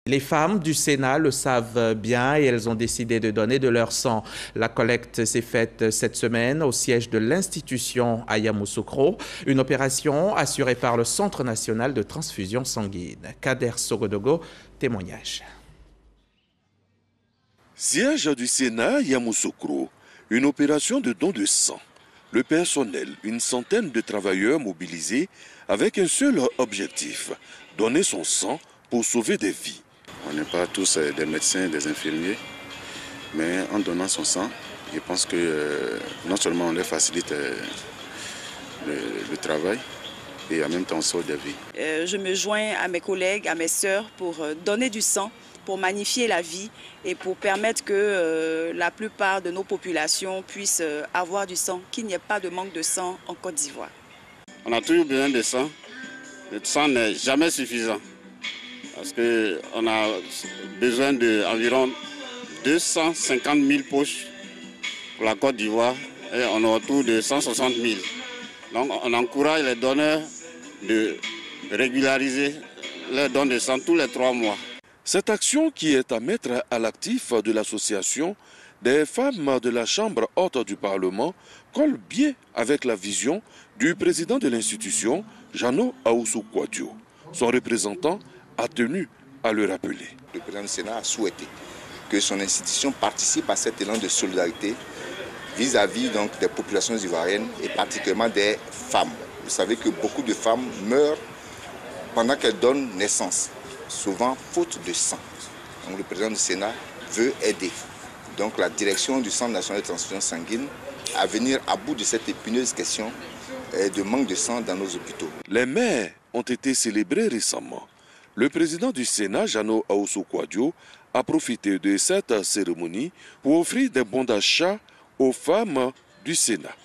Les femmes du Sénat le savent bien et elles ont décidé de donner de leur sang. La collecte s'est faite cette semaine au siège de l'institution à Yamoussoukro, une opération assurée par le Centre national de transfusion sanguine. Kader Sogodogo, témoignage. Siège du Sénat Yamoussoukro, une opération de don de sang. Le personnel, une centaine de travailleurs mobilisés avec un seul objectif, donner son sang pour sauver des vies. On n'est pas tous des médecins, des infirmiers, mais en donnant son sang, je pense que non seulement on leur facilite le travail, et en même temps on sauve des vies. Je me joins à mes collègues, à mes sœurs pour donner du sang, pour magnifier la vie et pour permettre que la plupart de nos populations puissent avoir du sang, qu'il n'y ait pas de manque de sang en Côte d'Ivoire. On a toujours besoin de sang. Le sang n'est jamais suffisant parce qu'on a besoin d'environ 250 000 poches pour la Côte d'Ivoire et on a autour de 160 000. Donc on encourage les donneurs de régulariser leur don de sang tous les 3 mois. Cette action qui est à mettre à l'actif de l'association des femmes de la Chambre haute du Parlement colle bien avec la vision du président de l'institution, Jano Ahoussou Kouadio. Son représentant a tenu à le rappeler. Le président du Sénat a souhaité que son institution participe à cet élan de solidarité vis-à-vis donc des populations ivoiriennes et particulièrement des femmes. Vous savez que beaucoup de femmes meurent pendant qu'elles donnent naissance, souvent faute de sang. Donc le président du Sénat veut aider. Donc la direction du Centre national de transfusion sanguine à venir à bout de cette épineuse question de manque de sang dans nos hôpitaux. Les mères ont été célébrées récemment. Le président du Sénat, Jano Ahoussou Kouadio, a profité de cette cérémonie pour offrir des bons d'achat aux femmes du Sénat.